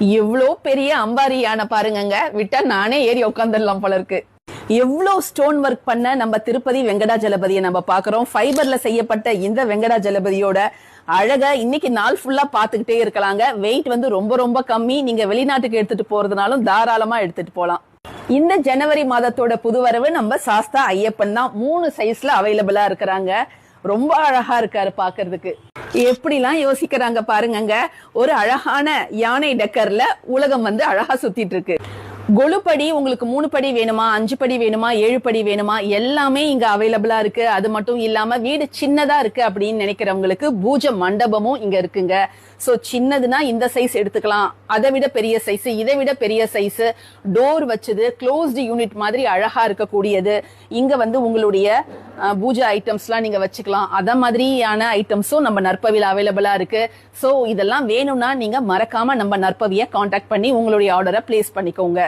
எவ்வளோ பெரிய அம்பாரி யானை பாருங்கங்க, விட்டா நானே ஏறி உட்காந்துடலாம் போல இருக்கு. எவ்வளோ ஸ்டோன் ஒர்க் பண்ண நம்ம திருப்பதி வெங்கடாஜலபதியை நம்ம பாக்குறோம். ஃபைபர்ல செய்யப்பட்ட இந்த வெங்கடாஜலபதியோட அழக இன்னைக்கு நாள் ஃபுல்லா பாத்துக்கிட்டே இருக்கலாங்க. வெயிட் வந்து ரொம்ப ரொம்ப கம்மி. நீங்க வெளிநாட்டுக்கு எடுத்துட்டு போறதுனாலும் தாராளமா எடுத்துட்டு போலாம். இந்த ஜனவரி மாதத்தோட புதுவரவு நம்ம சாஸ்தா ஐயப்பன் தான். 3 சைஸ்ல அவைலபிளா இருக்கிறாங்க. ரொம்ப அழகா இருக்காரு பாக்குறதுக்கு. எப்படிலாம் யோசிக்கிறாங்க பாருங்க. ஒரு அழகான யானை டெக்கர்ல உலகம் வந்து அழகா சுத்திட்டு இருக்கு. கொலுப்படி உங்களுக்கு 3 படி வேணுமா, 5 படி வேணுமா, 7 படி வேணுமா, எல்லாமே இங்க அவைலபிளா இருக்கு. அது மட்டும் இல்லாம வீடு சின்னதா இருக்கு அப்படின்னு நினைக்கிறவங்களுக்கு பூஜை மண்டபமும் இங்க இருக்குங்க. சோ சின்னதுன்னா இந்த சைஸ் எடுத்துக்கலாம். அதை விட பெரிய சைஸ், இதை விட பெரிய சைஸ், டோர் வச்சது, க்ளோஸ்டு யூனிட் மாதிரி அழகா இருக்கக்கூடியது. இங்க வந்து உங்களுடைய பூஜை ஐட்டம்ஸ்லாம் நீங்க வச்சுக்கலாம். அத மாதிரியான ஐட்டம்ஸும் நம்ம நற்பவில அவைலபிளா இருக்கு. சோ இதெல்லாம் வேணும்னா நீங்க மறக்காம நம்ம நற்பவியை காண்டாக்ட் பண்ணி உங்களுடைய ஆர்டரை பிளேஸ் பண்ணிக்கோங்க.